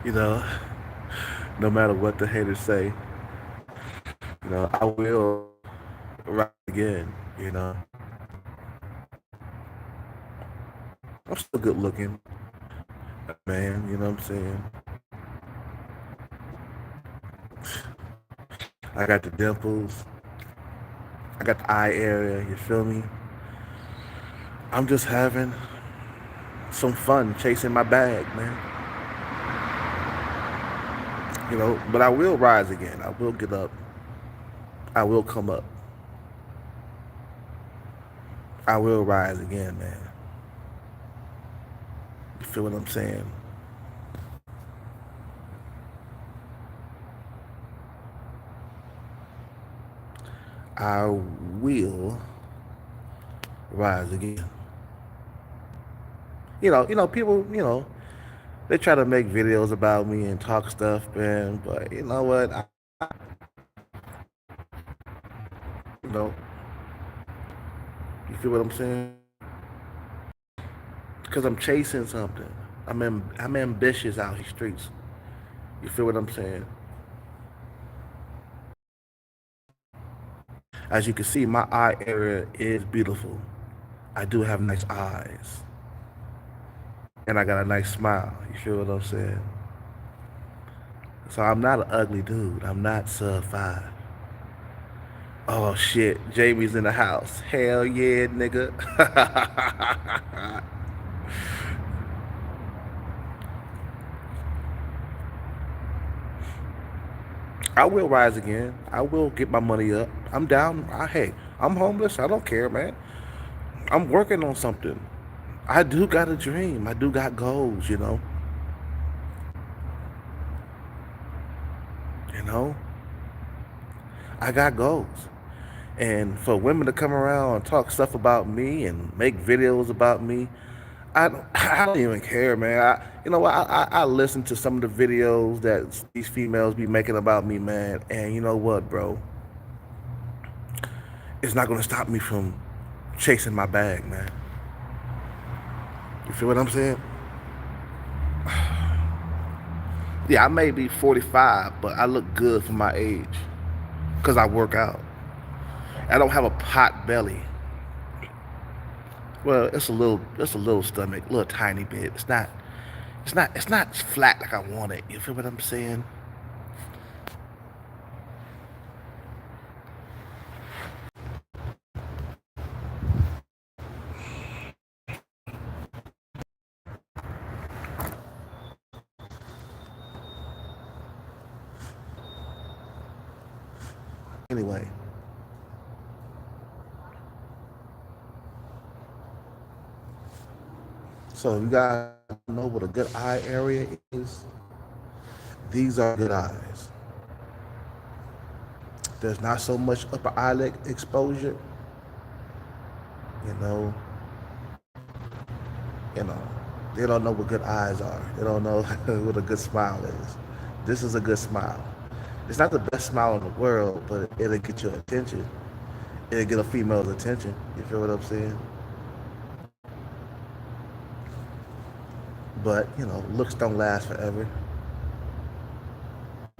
You know, no matter what the haters say, I will rise again. I'm still good looking, man. You know what I'm saying? I got the dimples. I got the eye area. You feel me? I'm just having some fun chasing my bag, man. But I will rise again. I will get up. I will come up. I will rise again, man. You feel what I'm saying? I will rise again. People, they try to make videos about me and talk stuff, man. But you know what? You know, you feel what I'm saying? Because I'm chasing something. I'm ambitious out these streets. You feel what I'm saying? As you can see, my eye area is beautiful. I do have nice eyes, and I got a nice smile. You feel what I'm saying? So I'm not an ugly dude. I'm not sub 5. Oh shit, Jamie's in the house. Hell yeah, nigga. I will rise again. I will get my money up. I'm down. Hey, I'm homeless. I don't care, man. I'm working on something. I do got a dream. I do got goals, you know. You know, I got goals. And for women to come around and talk stuff about me and make videos about me, I don't even care, man. You know what? I listen to some of the videos that these females be making about me, man. And you know what, bro? It's not gonna stop me from chasing my bag, man. You feel what I'm saying? Yeah, I may be 45, but I look good for my age because I work out. I don't have a pot belly. Well, it's a little stomach, a little tiny bit. It's not flat like I want it. You feel what I'm saying? Anyway, so you guys know what a good eye area is. These are good eyes. There's not so much upper eyelid exposure. You know, you know, they don't know what good eyes are. They don't know what a good smile is. This is a good smile. It's not the best smile in the world, but it'll get your attention. It'll get a female's attention. You feel what I'm saying? But looks don't last forever.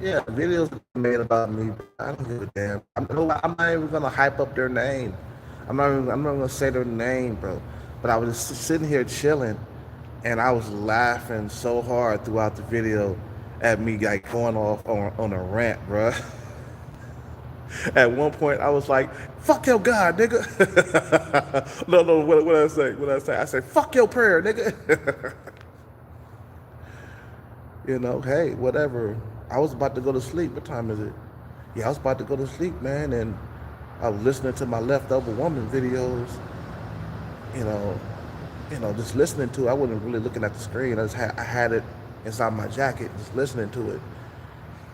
Yeah, videos made about me. I don't give a damn. I'm not even gonna hype up their name. I'm not gonna say their name, bro. But I was just sitting here chilling, and I was laughing so hard throughout the video at me like going off on a rant, bro. At one point, I was like, "Fuck your God, nigga." No, no. What I say? What I say? I say, "Fuck your prayer, nigga." Hey, whatever. I was about to go to sleep. What time is it? Yeah, I was about to go to sleep, man, and I was listening to my leftover woman videos. You know, just listening to it. I wasn't really looking at the screen. I had it inside my jacket, just listening to it.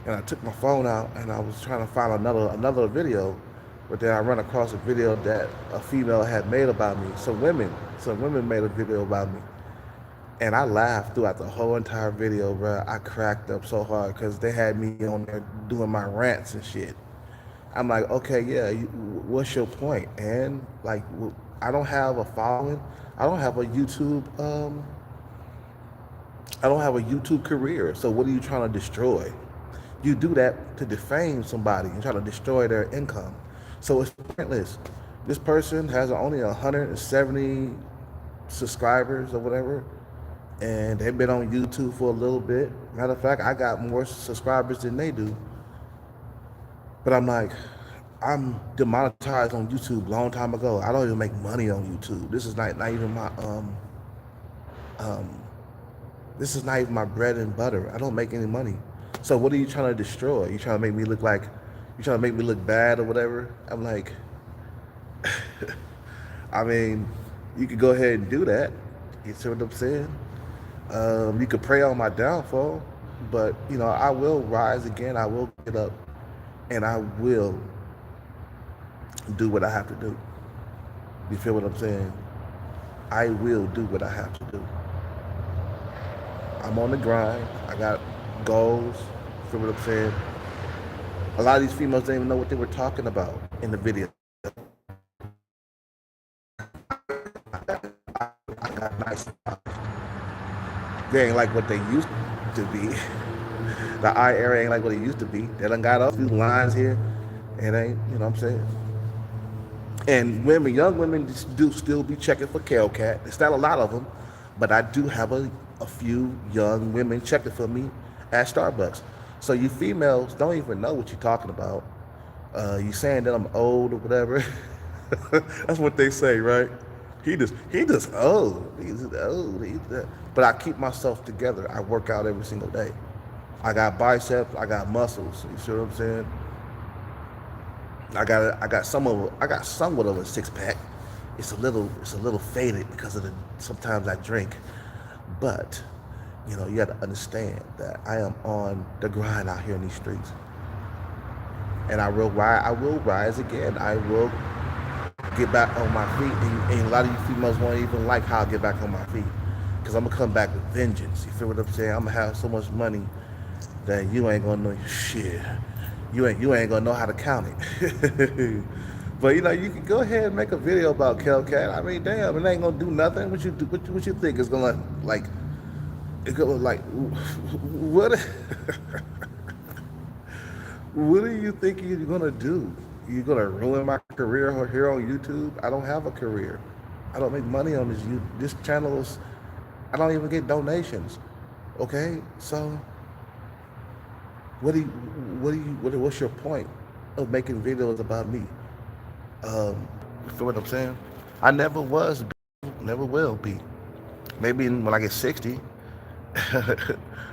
And I took my phone out and I was trying to find another video, but then I run across a video that a female had made about me. Some women made a video about me. And I laughed throughout the whole entire video, bro. I cracked up so hard because they had me on there doing my rants and shit. I'm like, okay, yeah, what's your point? And like, I don't have a following. I don't have a YouTube I don't have a YouTube career. So what are you trying to destroy? You do that to defame somebody and try to destroy their income. So it's pointless. This person has only 170 subscribers or whatever, and they've been on YouTube for a little bit. Matter of fact, I got more subscribers than they do. But I'm like, I'm demonetized on YouTube a long time ago. I don't even make money on YouTube. This is not even my um this is not even my bread and butter. I don't make any money. So what are you trying to destroy? You trying to make me look like you trying to make me look bad or whatever? I'm like, I mean, you could go ahead and do that. You see what I'm saying? You could pray on my downfall, but I will rise again. I will get up, and I will do what I have to do. You feel what I'm saying? I will do what I have to do. I'm on the grind. I got goals. You feel what I'm saying? A lot of these females didn't even know what they were talking about in the video. I got nice. They ain't like what they used to be. The eye area ain't like what it used to be. They done got a few lines here. It ain't, you know what I'm saying? And women, young women do still be checking for Hellcat. It's not a lot of them, but I do have a few young women checking for me at Starbucks. So you females don't even know what you're talking about. You saying that I'm old or whatever. That's what they say, right? He just old. He's old. But I keep myself together. I work out every single day. I got biceps. I got muscles. You see what I'm saying? I got somewhat of a six pack. It's a little faded because of the sometimes I drink, but you got to understand that I am on the grind out here in these streets, and I will rise again. I will get back on my feet, and a lot of you females won't even like how I get back on my feet, because I'm gonna come back with vengeance. You feel what I'm saying? I'm gonna have so much money that you ain't gonna know shit. You ain't gonna know how to count it. But you can go ahead and make a video about Hellcat. I mean, damn, it ain't gonna do nothing. What you think is gonna like? It's gonna like what? What do you think you're gonna do? You're gonna ruin my career here on YouTube? I don't have a career. I don't make money on this channel. I don't even get donations. Okay, so. What's your point of making videos about me? You feel what I'm saying? I never was, never will be. Maybe when I get 60, you know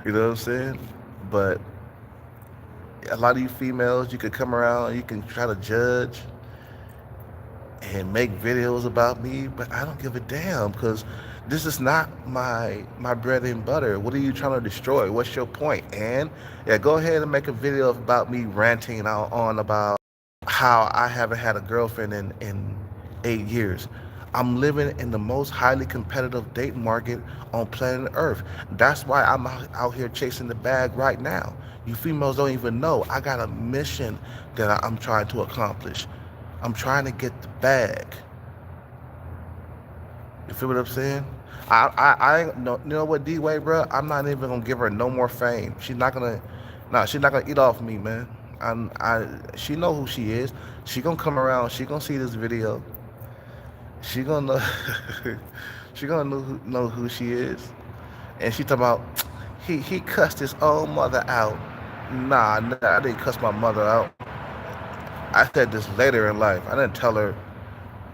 what I'm saying? But a lot of you females, you could come around, you can try to judge and make videos about me, but I don't give a damn, because this is not my bread and butter. What are you trying to destroy? What's your point? And yeah, go ahead and make a video about me ranting on about how I haven't had a girlfriend in 8 years. I'm living in the most highly competitive dating market on planet Earth. That's why I'm out here chasing the bag right now. You females don't even know. I got a mission that I'm trying to accomplish. I'm trying to get the bag. You feel what I'm saying? I no, you know what, D-Way, bro? I'm not even gonna give her no more fame. She's not gonna eat off me, man. She know who she is. She gonna come around. She gonna see this video. She gonna know. She gonna know who she is. And she talking about he cussed his own mother out. Nah, I didn't cuss my mother out. I said this later in life. I didn't tell her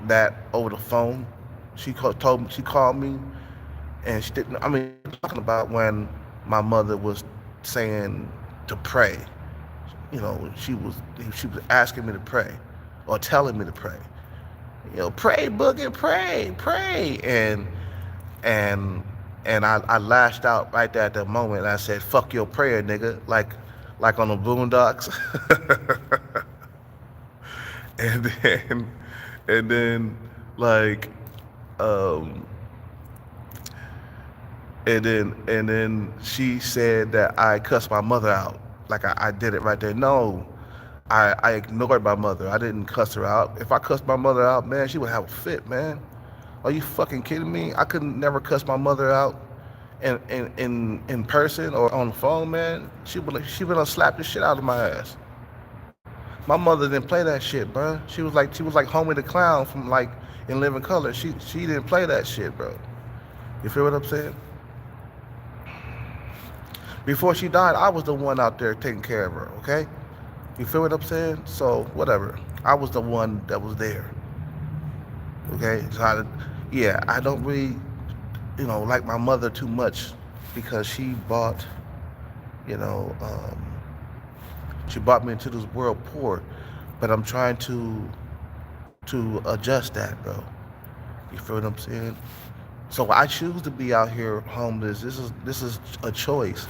that over the phone. She called me, and she didn't. I mean, talking about when my mother was saying to pray. She was asking me to pray, or telling me to pray. Pray, Boogie, pray, and I lashed out right there at that moment. And I said, "Fuck your prayer, nigga," like on the Boondocks. and then like. And then she said that I cussed my mother out. Like I did it right there. No, I ignored my mother. I didn't cuss her out. If I cussed my mother out, man, she would have a fit, man. Are you fucking kidding me? I could never cuss my mother out in person or on the phone, man, she would have slapped the shit out of my ass. My mother didn't play that shit, bro. She was like Homie the Clown from like in Living Color. She didn't play that shit, bro. You feel what I'm saying? Before she died, I was the one out there taking care of her. Okay, you feel what I'm saying? So whatever. I was the one that was there. Okay, so yeah, I don't really, like my mother too much because you know, um, she brought me into this world poor, but I'm trying to adjust that, bro. You feel what I'm saying? So I choose to be out here homeless. This is a choice.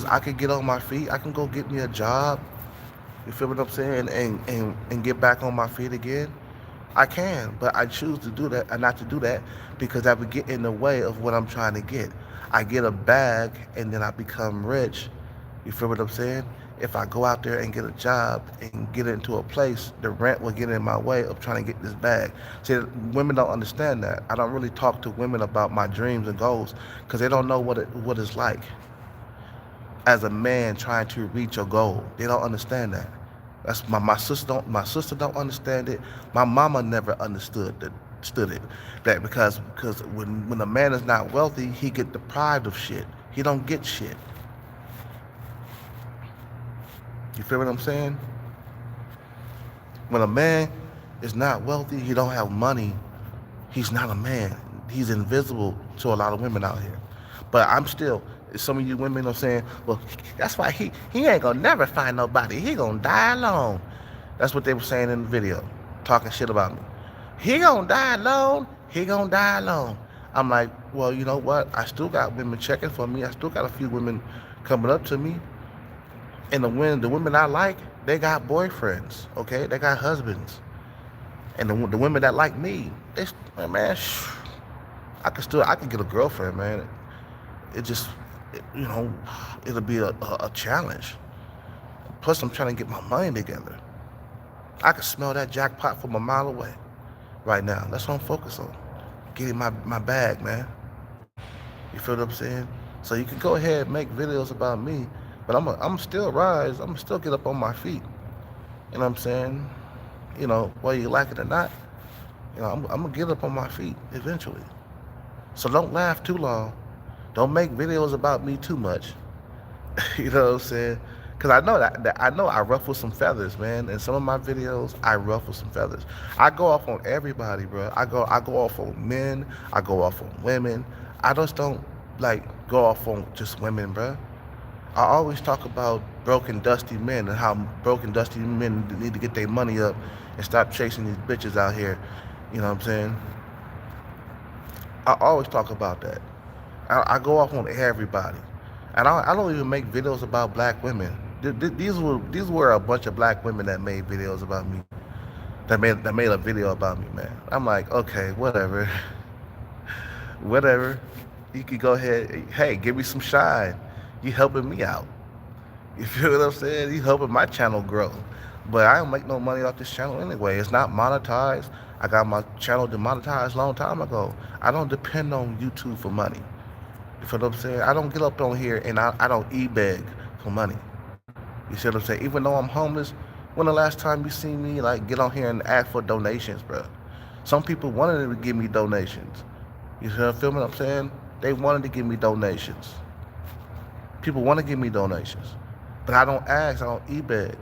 I could get on my feet. I can go get me a job. You feel what I'm saying? And get back on my feet again. I can, but I choose to do that and not to do that because that would get in the way of what I'm trying to get. I get a bag and then I become rich. You feel what I'm saying? If I go out there and get a job and get into a place, the rent will get in my way of trying to get this bag. See, women don't understand that. I don't really talk to women about my dreams and goals because they don't know what it's like as a man trying to reach a goal. They don't understand that. That's my sister don't understand it. My mama never understood it. That because when a man is not wealthy, he get deprived of shit. He don't get shit. You feel what I'm saying? When a man is not wealthy, he don't have money, he's not a man. He's invisible to a lot of women out here. But I'm still, some of you women are saying, well, that's why he ain't gonna never find nobody. He gonna die alone. That's what they were saying in the video, talking shit about me. He gonna die alone. He gonna die alone. I'm like, well, you know what? I still got women checking for me. I still got a few women coming up to me. And the women I like, they got boyfriends, okay? They got husbands. And the women that like me, man, I can get a girlfriend, man. It just, you know, it'll be a challenge. Plus, I'm trying to get my money together. I can smell that jackpot from a mile away right now. That's what I'm focused on. Getting my bag, man. You feel what I'm saying? So you can go ahead and make videos about me, but I'm still rise. I'm still get up on my feet. You know what I'm saying? Whether you like it or not, I'm gonna get up on my feet eventually. So don't laugh too long. Don't make videos about me too much. You know what I'm saying? Cause I know that I know I ruffle some feathers, man. In some of my videos, I ruffle some feathers. I go off on everybody, bro. I go off on men. I go off on women. I just don't like go off on just women, bro. I always talk about broken, dusty men and how broken, dusty men need to get their money up and stop chasing these bitches out here. You know what I'm saying? I always talk about that. I go off on everybody, and I don't even make videos about black women. These were a bunch of black women that made videos about me. That made a video about me, man. I'm like, okay, whatever, whatever. You could go ahead. Hey, give me some shine. You helping me out. You feel what I'm saying? You helping my channel grow. But I don't make no money off this channel anyway. It's not monetized. I got my channel demonetized a long time ago. I don't depend on YouTube for money. You feel what I'm saying? I don't get up on here and I don't e-beg for money. You see what I'm saying? Even though I'm homeless, when the last time you seen me like get on here and ask for donations, bro? Some people wanted to give me donations. You feel what I'm saying? They wanted to give me donations. People want to give me donations. But I don't ask, I don't e-beg.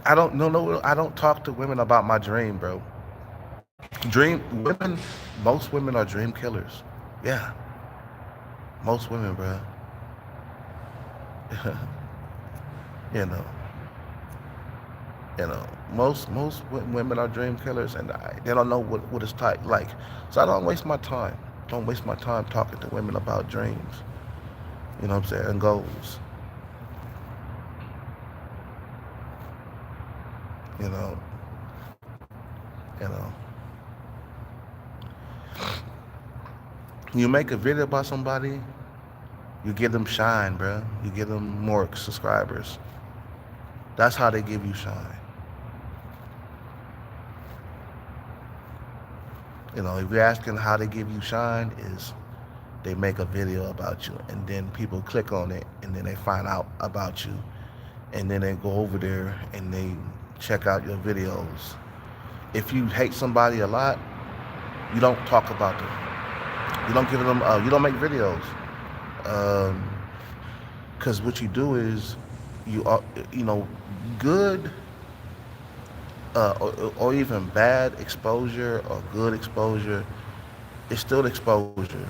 I don't no, I don't talk to women about my dream, bro. Most women are dream killers. Yeah, most women, bro. you know, most women are dream killers, and they don't know what it's like. So I don't waste my time. Don't waste my time talking to women about dreams. You know what I'm saying? And goals. You know, you know. You make a video about somebody, you give them shine, bro. You give them more subscribers. That's how they give you shine. If you're asking how they give you shine, is they make a video about you, and then people click on it, and then they find out about you, and then they go over there and they check out your videos. If you hate somebody a lot, you don't talk about them. You don't give them. You don't make videos. Because what you do is, you are, good, or even bad exposure or good exposure, it's still exposure.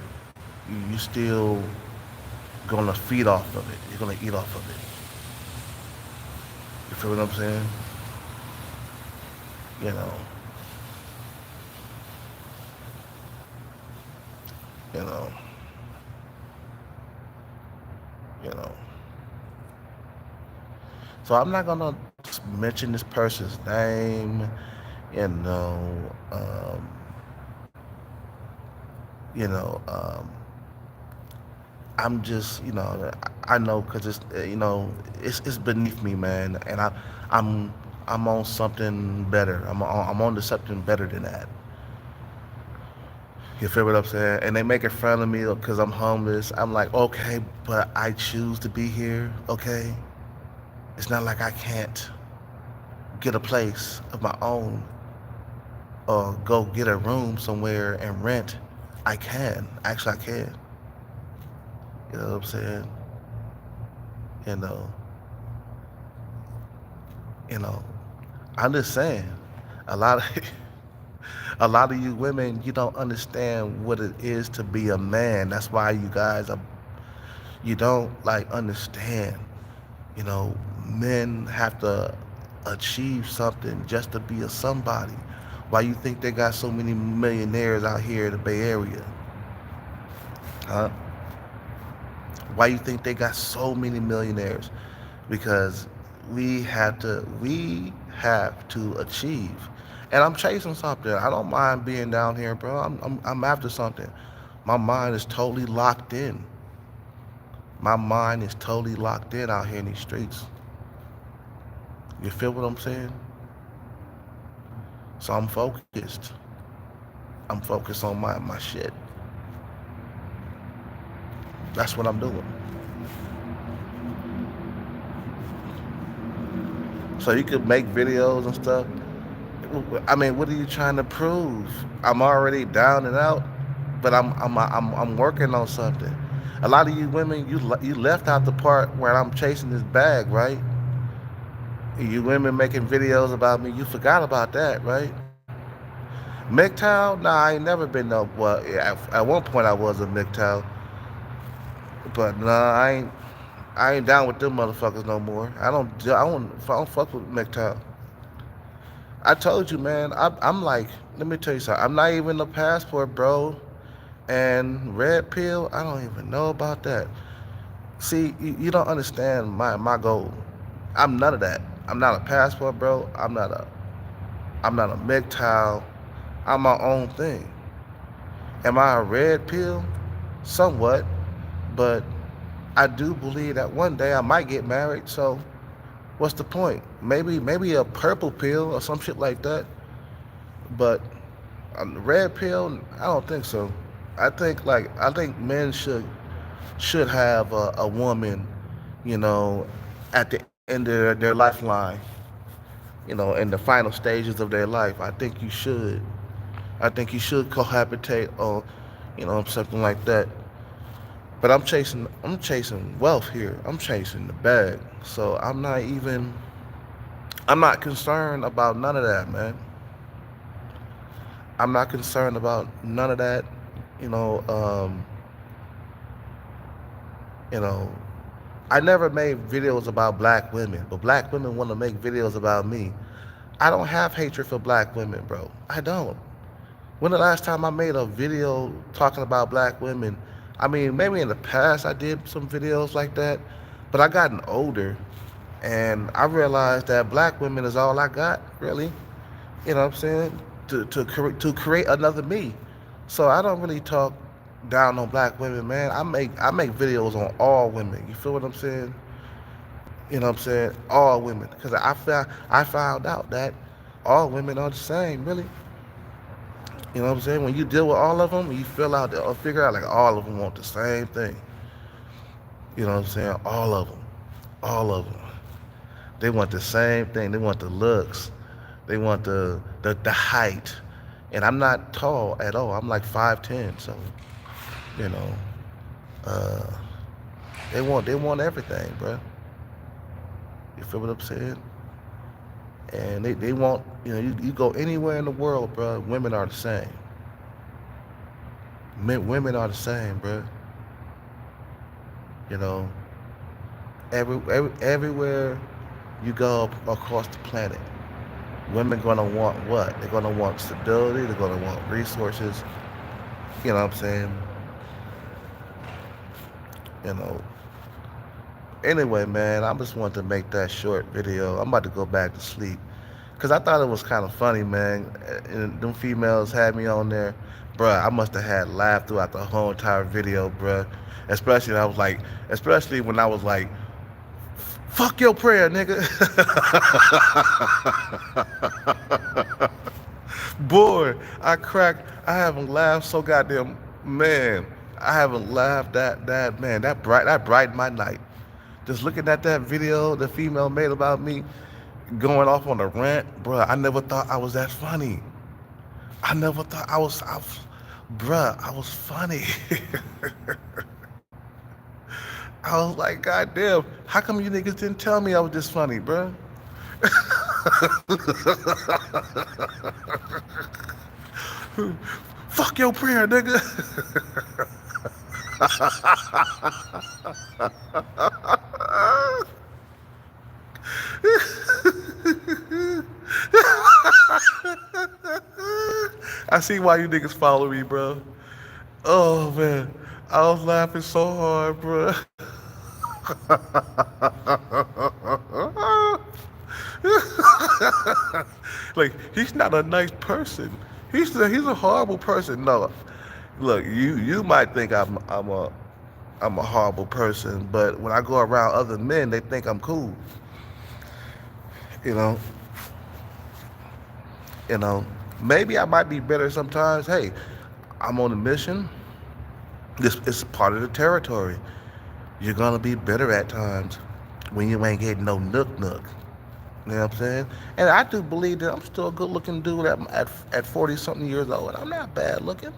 You still gonna feed off of it. You're gonna eat off of it. You feel what I'm saying? You know. You know. You know. So I'm not gonna mention this person's name. You know. You know. I'm just, I know, because it's beneath me, man, and I'm I'm on something better. I'm on to something better than that. You feel what I'm saying? And they making fun of me because I'm homeless. I'm like, okay, but I choose to be here. Okay, it's not like I can't get a place of my own or go get a room somewhere and rent. I can. Actually, I can. You know what I'm saying? You know, you know. I'm just saying, a lot of a lot of you women, you don't understand what it is to be a man. That's why you guys are, you don't like understand. Men have to achieve something just to be a somebody. Why you think they got so many millionaires out here in the Bay Area? Huh? Why you think they got so many millionaires? Because we have to achieve. And I'm chasing something. I don't mind being down here, bro. I'm after something. My mind is totally locked in. My mind is totally locked in out here in these streets. You feel what I'm saying? So I'm focused. I'm focused on my shit. That's what I'm doing. So you could make videos and stuff. I mean, what are you trying to prove? I'm already down and out, but I'm working on something. A lot of you women, you left out the part where I'm chasing this bag, right? You women making videos about me, you forgot about that, right? MGTOW? Nah, I ain't never been no. Well, yeah, at one point I was a MGTOW, but nah, I ain't down with them motherfuckers no more. I don't fuck with MGTOW. I told you, man. I'm like, let me tell you something. I'm not even a passport, bro. And red pill, I don't even know about that. See, you don't understand my goal. I'm none of that. I'm not a passport, bro. I'm not a MGTOW. I'm my own thing. Am I a red pill? Somewhat, but I do believe that one day I might get married. So what's the point? Maybe a purple pill or some shit like that. But a red pill, I don't think so. I think men should have a woman, you know, at the end of their lifeline, in the final stages of their life. I think you should. I think you should cohabitate or, something like that. But I'm chasing wealth here. I'm chasing the bag. So I'm not concerned about none of that, man. I'm not concerned about none of that. You know, um, you know, I never made videos about black women, but black women want to make videos about me. I don't have hatred for black women, bro. I don't. When the last time I made a video talking about black women? I mean, maybe in the past I did some videos like that, but I gotten older and I realized that black women is all I got, really. You know what I'm saying? To create another me. So I don't really talk down on black women, man. I make videos on all women. You feel what I'm saying? You know what I'm saying? All women, because I found out that all women are the same, really. You know what I'm saying? When you deal with all of them, you figure out like all of them want the same thing. You know what I'm saying? All of them. They want the same thing. They want the looks. They want the height. And I'm not tall at all. I'm like 5'10". So, you know, uh, they want everything, bro. You feel what I'm saying? And they want, you go anywhere in the world, bro. Women are the same. Women are the same, bro. You know, everywhere you go across the planet, women gonna want what? They're gonna want stability. They're gonna want resources. You know what I'm saying? You know. Anyway, man, I just wanted to make that short video. I'm about to go back to sleep. Cause I thought it was kind of funny, man. And them females had me on there. Bruh, I must have had laughed throughout the whole entire video, bruh. Especially when I was like, fuck your prayer, nigga. Boy, I haven't laughed so goddamn, man. I haven't laughed man. That brightened my night. Just looking at that video the female made about me going off on a rant, bruh, I never thought I was that funny. I never thought bruh, I was funny. I was like, God damn, how come you niggas didn't tell me I was this funny, bruh? Fuck your prayer, nigga. I see why you niggas follow me, bro. Oh man, I was laughing so hard, bro. Like he's not a nice person. He's a horrible person. No, look, you might think I'm a horrible person, but when I go around other men, they think I'm cool. You know, you know. Maybe I might be better sometimes. Hey, I'm on a mission. This is part of the territory. You're gonna be better at times when you ain't getting no nook. You know what I'm saying? And I do believe that I'm still a good looking dude at 40 something years old. I'm not bad looking.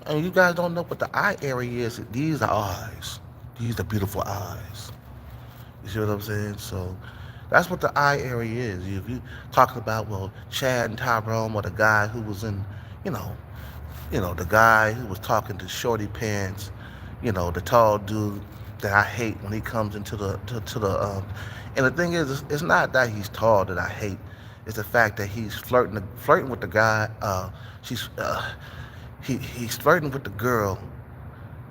And you guys don't know what the eye area is. These are eyes. These are beautiful eyes. You see what I'm saying? So that's what the eye area is. If you talking about, well, Chad and Tyrone, or the guy who was in, you know, the guy who was talking to Shorty Pants, the tall dude that I hate when he comes into the and the thing is, it's not that he's tall that I hate. It's the fact that he's flirting with the guy. He's flirting with the girl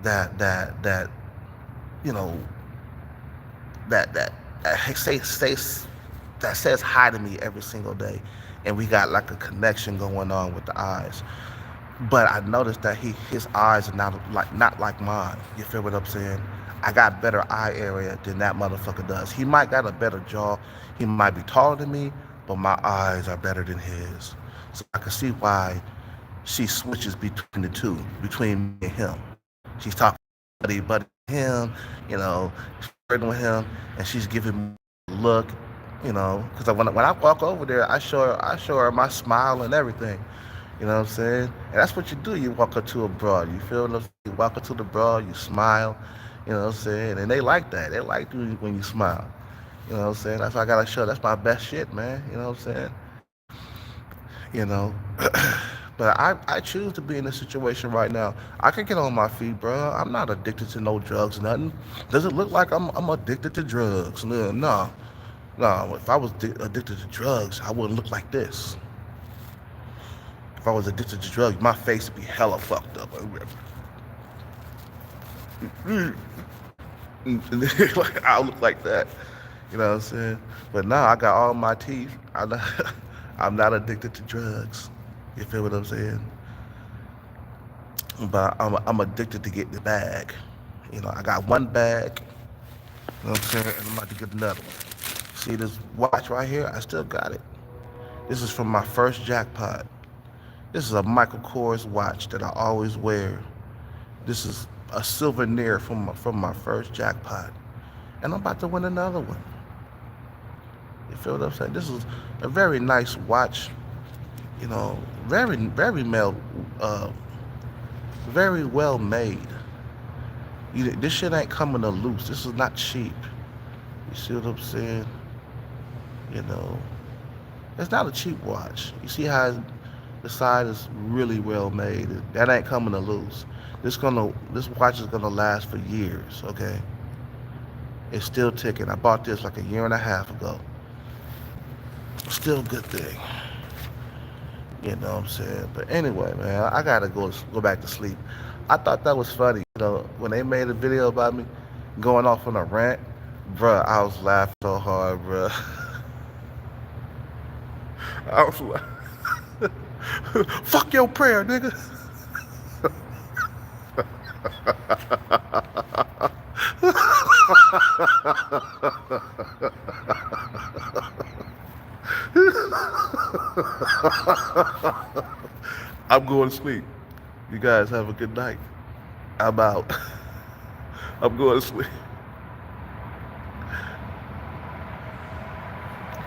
that you know that says hi to me every single day, and we got like a connection going on with the eyes. But I noticed that his eyes are not like mine. You feel what I'm saying? I got better eye area than that motherfucker does. He might got a better jaw. He might be taller than me, but my eyes are better than his. So I can see why she switches between the two, between me and him. She's talking buddy him, flirting with him, and she's giving me a look, because when I walk over there, I show her my smile and everything. You know what I'm saying? And that's what you do. You walk up to a broad. You feel what I'm saying? You walk up to the broad, you smile. You know what I'm saying? And they like that. They like you when you smile. You know what I'm saying? That's why I gotta show. That's my best shit, man. You know what I'm saying? You know. But I choose to be in this situation right now. I can get on my feet, bro. I'm not addicted to no drugs, nothing. Does it look like I'm addicted to drugs? No. If I was addicted to drugs, I wouldn't look like this. If I was addicted to drugs, my face would be hella fucked up. Like, I'll look like that. You know what I'm saying? But now I got all my teeth. I'm not addicted to drugs. You feel what I'm saying? But I'm addicted to getting the bag. I got one bag. You know what I'm saying? And I'm about to get another one. See this watch right here? I still got it. This is from my first jackpot. This is a Michael Kors watch that I always wear. This is a souvenir from my first jackpot. And I'm about to win another one. You feel what I'm saying? This is a very nice watch, you know, uh, very well made. This shit ain't coming to loose. This is not cheap. You see what I'm saying? You know, it's not a cheap watch. You see how the side is really well made. That ain't coming to loose. This watch is gonna last for years. Okay, it's still ticking. I bought this like a year and a half ago. Still a good thing. You know what I'm saying? But anyway, man, I gotta go back to sleep. I thought that was funny. You know, when they made a video about me going off on a rant, bruh, I was laughing so hard, bruh. I was like, fuck your prayer, nigga. I'm going to sleep. You guys have a good night. I'm out. I'm going to sleep.